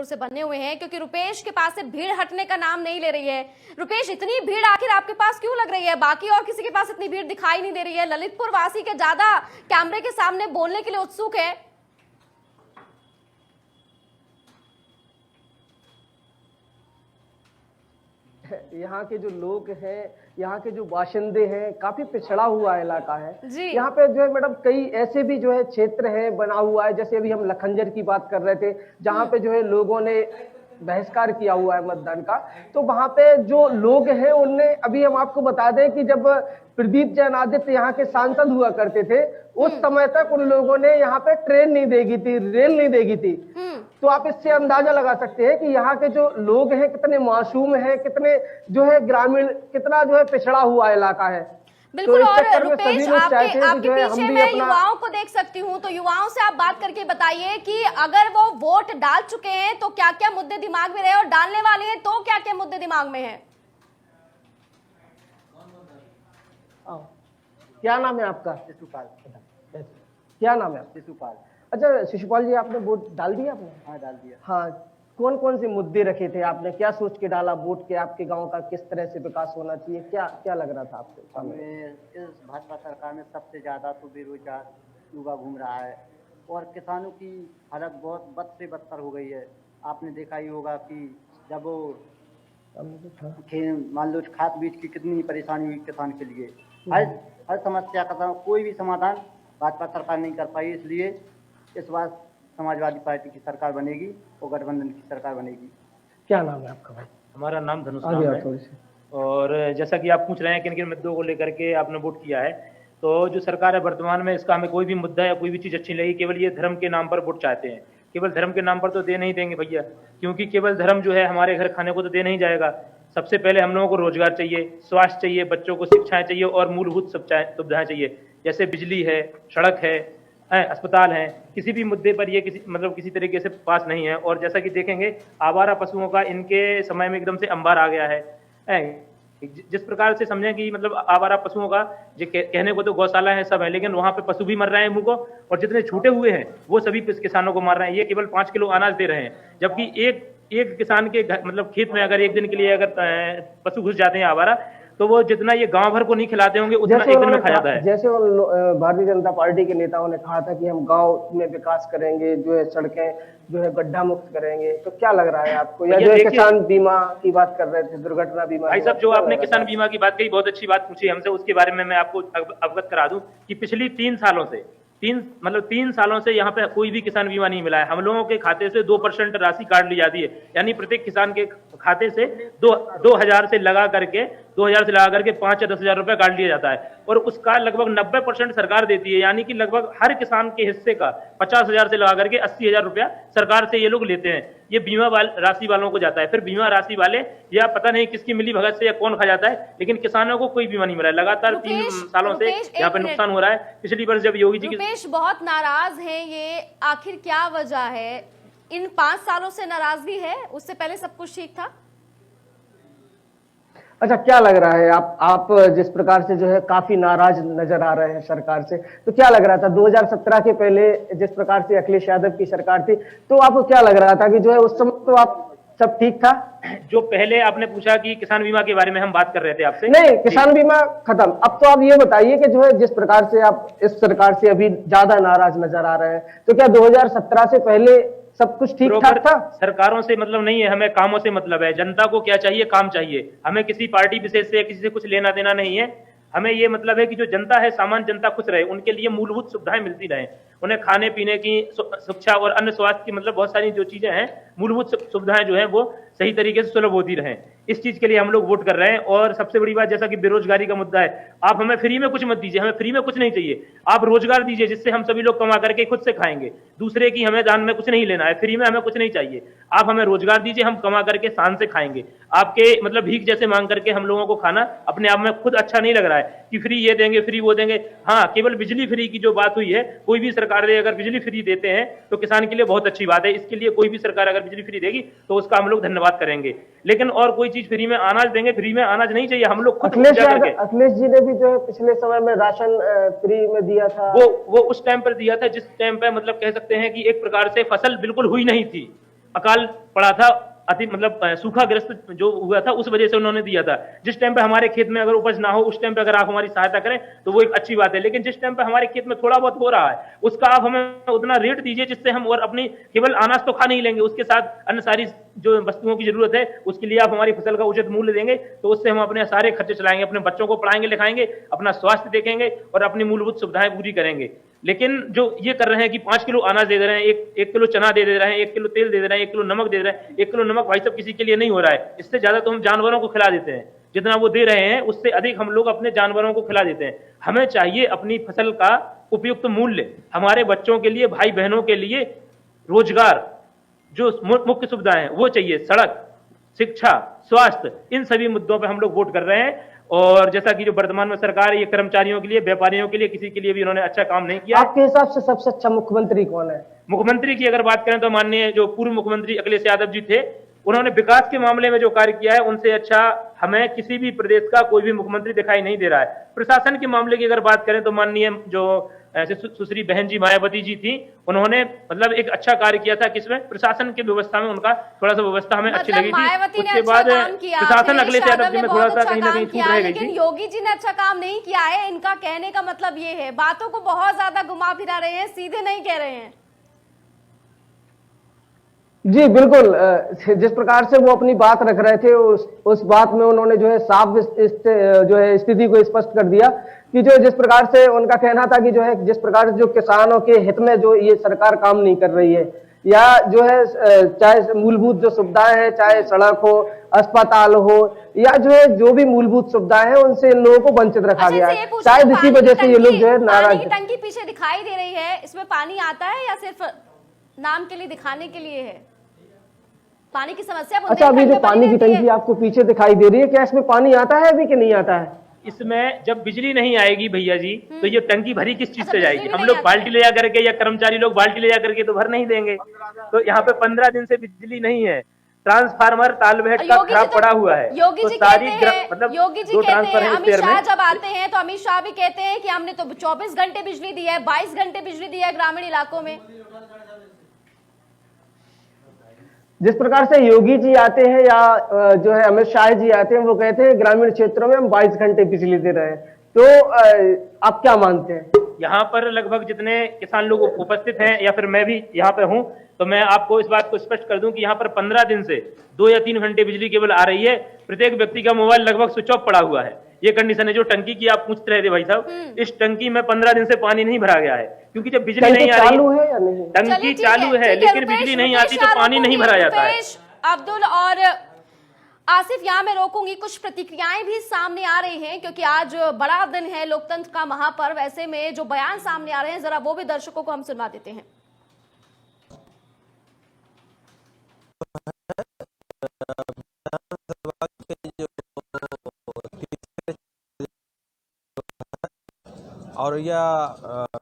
से बने हुए हैं, क्योंकि रुपेश के पास से भीड़ हटने का नाम नहीं ले रही है। रुपेश, इतनी भीड़ आखिर आपके पास क्यों लग रही है? बाकी और किसी के पास इतनी भीड़ दिखाई नहीं दे रही है। ललितपुर वासी के ज्यादा कैमरे के सामने बोलने के लिए उत्सुक है। यहाँ के जो लोग हैं, यहाँ के जो बाशिंदे हैं, काफी पिछड़ा हुआ इलाका है जी। यहाँ पे जो है मैडम कई ऐसे भी जो है क्षेत्र है बना हुआ है, जैसे अभी हम लखनजर की बात कर रहे थे, जहाँ पे जो है लोगों ने बहिष्कार किया हुआ है मतदान का। तो वहां पे जो लोग हैं उनने, अभी हम आपको बता दें कि जब प्रदीप जैन आदित्य यहाँ के सांसद हुआ करते थे, उस समय तक उन लोगों ने यहाँ पे ट्रेन नहीं देगी थी, रेल नहीं देगी थी। तो आप इससे अंदाजा लगा सकते हैं कि यहाँ के जो लोग हैं कितने मासूम हैं, कितने जो है ग्रामीण, कितना जो है पिछड़ा हुआ इलाका है। बिल्कुल। तो और रुपेश, आपके पीछे मैं युवाओं को देख सकती हूँ, तो युवाओं से आप बात करके बताइए कि अगर वो वोट डाल चुके हैं तो क्या क्या मुद्दे दिमाग में रहे, और डालने वाले हैं तो क्या क्या मुद्दे दिमाग में हैं? क्या नाम है आपका? शिशुपाल। क्या नाम है आपका? शिशुपाल। अच्छा शिशुपाल जी, आपने वोट डाल दिया आपने? हाँ, डाल दिया। हाँ, कौन कौन से मुद्दे रखे थे आपने? क्या सोच के डाला वोट के? आपके गांव का किस तरह से विकास होना चाहिए? क्या क्या लग रहा था आपको? हमें इस भाजपा सरकार में सबसे ज्यादा तो बेरोजगार युवा घूम रहा है, और किसानों की हालत बहुत बद से बदतर हो गई है। आपने देखा ही होगा कि जब वो मान लो खाद बीज की कितनी परेशानी हुई किसान के लिए। हर समस्या का कोई भी समाधान भाजपा सरकार नहीं कर पाई, इसलिए इस बार समाजवादी पार्टी की सरकार बनेगी और गठबंधन की सरकार बनेगी। क्या नाम है आपका भाई? हमारा नाम धनुष राम है। और जैसा कि आप पूछ रहे हैं किन किन मुद्दों को लेकर के आपने वोट किया है, तो जो सरकार है वर्तमान में, इसका हमें कोई भी मुद्दा या कोई भी चीज़ अच्छी लगी, केवल ये धर्म के नाम पर वोट चाहते हैं। केवल धर्म के नाम पर तो दे नहीं देंगे भैया, क्योंकि केवल धर्म जो है हमारे घर खाने को तो दे नहीं जाएगा। सबसे पहले हम लोगों को रोजगार चाहिए, स्वास्थ्य चाहिए, बच्चों को शिक्षाएं चाहिए और मूलभूत सुविधाएं चाहिए, जैसे बिजली है, सड़क है, अस्पताल है। किसी भी मुद्दे पर ये किसी तरीके से पास नहीं है। और जैसा कि देखेंगे आवारा पशुओं का इनके समय में एकदम से अंबार आ गया है। जिस प्रकार से समझें कि आवारा पशुओं का जो कहने को तो गौशाला है, सब है, लेकिन वहां पे पशु भी मर रहे हैं मुझको, और जितने छूटे हुए हैं वो सभी किसानों को मार रहे हैं। ये केवल 5 किलो अनाज दे रहे हैं, जबकि एक किसान के खेत में अगर एक दिन के लिए अगर पशु घुस जाते हैं आवारा, तो वो जितना ये गांव भर को नहीं खिलाते होंगे उतना एक दिन में खा जाता है। जैसे भारतीय जनता पार्टी के नेताओं ने कहा था कि हम गांव में विकास करेंगे, जो है सड़कें जो है गड्ढा मुक्त करेंगे, तो क्या लग रहा है आपको? या जो किसान बीमा की बात कर रहे थे, दुर्घटना बीमा। भाई साहब, जो आपने किसान बीमा की बात कही, बहुत अच्छी बात पूछी हमसे, उसके बारे में मैं आपको अवगत करा दूं कि पिछली 3 सालों से 3 सालों से यहाँ पे कोई भी किसान बीमा नहीं मिला है। हम लोगों के खाते से 2% राशि काट ली जाती है, यानी प्रत्येक किसान के खाते से 2000 से लगा करके 5 या 10 हजार रुपया काट लिया जाता है, और उसका लगभग 90% सरकार देती है, यानी कि लगभग हर किसान के हिस्से का 50,000 से लगा करके 80,000 रुपया सरकार से ये लोग लेते हैं। ये बीमा राशि वालों को जाता है। फिर बीमा राशि वाले या पता नहीं किसकी मिली भगत से या कौन खा जाता है, लेकिन किसानों को कोई बीमा नहीं मिला है। लगातार 3 सालों से यहाँ पे नुकसान हो रहा है। पिछली वर्ष जब योगी जी की बहुत नाराज हैं, ये आखिर क्या वजह है? इन 5 सालों से नाराजगी है, उससे पहले सब कुछ ठीक था? अच्छा, क्या लग रहा है आप जिस प्रकार से जो है काफी नाराज नजर आ रहे हैं सरकार से, तो क्या लग रहा था 2017 के पहले जिस प्रकार से अखिलेश यादव की सरकार थी, तो आपको क्या लग रहा था कि जो है उस समय तो आप सब ठीक था? जो पहले आपने पूछा कि किसान बीमा के बारे में हम बात कर रहे थे आपसे, नहीं, किसान बीमा खत्म। अब तो आप ये बताइए कि जो है जिस प्रकार से आप इस सरकार से अभी ज्यादा नाराज नजर आ रहे हैं, तो क्या 2017 से पहले सब कुछ ठीक ठाक था? सरकारों से मतलब नहीं है, हमें कामों से मतलब है। जनता को क्या चाहिए? काम चाहिए। हमें किसी पार्टी विशेष से या किसी से कुछ लेना देना नहीं है। हमें ये मतलब है कि जो जनता है, सामान्य जनता खुश रहे, उनके लिए मूलभूत सुविधाएं मिलती रहे, उन्हें खाने पीने की, शिक्षा और अन्य स्वास्थ्य की बहुत सारी जो चीजें हैं, मूलभूत सुविधाएं जो हैं वो सही तरीके से सुलभ होती रहें। इस चीज के लिए हम लोग वोट कर रहे हैं। और सबसे बड़ी बात, जैसा कि बेरोजगारी का मुद्दा है, आप हमें फ्री में कुछ मत दीजिए, हमें फ्री में कुछ नहीं चाहिए। आप रोजगार दीजिए जिससे हम सभी लोग कमा करके खुद से खाएंगे। दूसरे की हमें दान में कुछ नहीं लेना है, फ्री में हमें कुछ नहीं चाहिए। आप हमें रोजगार दीजिए, हम कमा करके शान से खाएंगे। आपके भीख जैसे मांग करके हम लोगों को खाना अपने आप में खुद अच्छा नहीं लग रहा है कि फ्री ये देंगे, फ्री वो देंगे। हाँ, केवल बिजली फ्री की जो बात हुई है, कोई भी सरकार दे, अगर बिजली फ्री देते हैं तो किसान के लिए बहुत अच्छी बात है। इसके लिए कोई भी सरकार अगर बिजली फ्री देगी तो उसका हम लोग धन्यवाद करेंगे। लेकिन और कोई चीज फ्री में अनाज देंगे, फ्री में अनाज नहीं चाहिए। हम लोग अखिलेश जी ने भी जो है पिछले समय में राशन फ्री में दिया था। वो उस टाइम पर दिया था जिस टाइम पे कह सकते हैं कि एक प्रकार से फसल बिल्कुल हुई नहीं थी। अकाल पड़ा था, अति मतलब सूखाग्रस्त जो हुआ था, उस वजह से उन्होंने दिया था। जिस टाइम पे हमारे खेत में अगर उपज ना हो, उस टाइम पे अगर आप हमारी सहायता करें तो वो एक अच्छी बात है। लेकिन जिस टाइम पे हमारे खेत में थोड़ा बहुत हो रहा है, उसका आप हमें उतना रेट दीजिए जिससे हम और अपनी केवल अनाज तो खा नहीं लेंगे, उसके साथ अन्य सारी जो वस्तुओं की जरूरत है उसके लिए आप हमारी फसल का उचित मूल्य देंगे, तो उससे हम अपने सारे खर्चे चलाएंगे, अपने बच्चों को पढ़ाएंगे लिखाएंगे, अपना स्वास्थ्य देखेंगे और अपनी मूलभूत सुविधाएं पूरी करेंगे। लेकिन जो ये कर रहे हैं कि 5 किलो अनाज दे रहे हैं, एक किलो चना दे रहे हैं, 1 किलो तेल दे रहे हैं, 1 किलो नमक दे रहे हैं, 1 किलो नमक भाई साहब किसी के लिए नहीं हो रहा है। इससे ज्यादा तो हम जानवरों को खिला देते हैं, जितना वो दे रहे हैं उससे अधिक हम लोग अपने जानवरों को खिला देते हैं। हमें चाहिए अपनी फसल का उपयुक्त मूल्य, हमारे बच्चों के लिए, भाई बहनों के लिए रोजगार, जो मुख्य सुविधाएं हैं वो चाहिए, सड़क, शिक्षा, स्वास्थ्य, इन सभी मुद्दों पे हम लोग वोट कर रहे हैं। और जैसा कि जो वर्तमान में सरकार है, ये कर्मचारियों के लिए, व्यापारियों के लिए, किसी के लिए भी उन्होंने अच्छा काम नहीं किया। आपके हिसाब से सबसे अच्छा मुख्यमंत्री कौन है? मुख्यमंत्री की अगर बात करें तो माननीय जो पूर्व मुख्यमंत्री अखिलेश यादव जी थे, उन्होंने विकास के मामले में जो कार्य किया है उनसे अच्छा हमें किसी भी प्रदेश का कोई भी मुख्यमंत्री दिखाई नहीं दे रहा है। प्रशासन के मामले की अगर बात करें तो माननीय जो सुश्री बहन जी मायावती जी थी, उन्होंने मतलब एक अच्छा कार्य किया था, किसमें, प्रशासन की व्यवस्था में उनका थोड़ा सा व्यवस्था हमें अच्छी लगी थी। उसके बाद प्रशासन अखिलेश यादव जी में थोड़ा सा कहीं ना कहीं छूट रह गई थी। योगी जी ने अच्छा काम नहीं किया है, इनका कहने का मतलब ये है, बातों को बहुत ज्यादा घुमा फिरा रहे हैं, सीधे नहीं कह रहे हैं। जी बिल्कुल, जिस प्रकार से वो अपनी बात रख रहे थे उस बात में उन्होंने जो है साफ जो है स्थिति को स्पष्ट कर दिया कि जो जिस प्रकार से उनका कहना था कि जो है जिस प्रकार से जो किसानों के हित में जो ये सरकार काम नहीं कर रही है, या जो है चाहे मूलभूत जो सुविधाएं हैं, चाहे सड़क हो, अस्पताल हो, या जो है जो भी मूलभूत सुविधाएं हैं, उनसे इन लोगों को वंचित रखा गया है। शायद इसी वजह से ये लोग जो है नाराज है। टंकी पीछे दिखाई दे रही है, इसमें पानी आता है या सिर्फ नाम के लिए, दिखाने के लिए है? पानी की समस्या। अच्छा, अभी जो पानी की टंकी आपको पीछे दिखाई दे रही है, क्या इसमें पानी आता है अभी कि नहीं आता है? इसमें जब बिजली नहीं आएगी भैया जी, तो ये टंकी भरी किस चीज से जाएगी? हम लोग बाल्टी ले जा करके, या कर्मचारी लोग बाल्टी ले जा करके तो भर नहीं देंगे। तो यहाँ पे 15 दिन से बिजली नहीं है, ट्रांसफार्मर तालबेहट का खराब पड़ा हुआ है। योगी जी कहते हैं, मतलब योगी जी कहते हैं, अमित शाह जब आते हैं तो अमित शाह भी कहते हैं कि हमने तो 24 घंटे बिजली दी है, 22 घंटे बिजली दी है ग्रामीण इलाकों में। जिस प्रकार से योगी जी आते हैं या जो है अमित शाह जी आते हैं, वो कहते हैं ग्रामीण क्षेत्रों में हम 22 घंटे बिजली दे रहे हैं, तो आप क्या मानते हैं? यहाँ पर लगभग जितने किसान लोग उपस्थित हैं, या फिर मैं भी यहाँ पे हूँ, तो मैं आपको इस बात को स्पष्ट कर दूं कि यहाँ पर 15 दिन से 2 या 3 घंटे बिजली केवल आ रही है। प्रत्येक व्यक्ति का मोबाइल लगभग स्विच ऑफ पड़ा हुआ है। ये कंडीशन है। जो टंकी की आप पूछ रहे थे भाई साहब, इस टंकी में 15 दिन से पानी नहीं भरा गया है, क्योंकि जब बिजली नहीं आ रही, चालू है या नहीं? टंकी चालू है लेकिन बिजली नहीं आती तो पानी नहीं भरा जाता है। अब्दुल और आसिफ, यहाँ मैं रोकूंगी, कुछ प्रतिक्रियाएं भी सामने आ रही हैं क्योंकि आज बड़ा दिन है, लोकतंत्र का महापर्व। ऐसे में जो बयान सामने आ रहे हैं, जरा वो भी दर्शकों को हम सुनवा देते हैं। और यह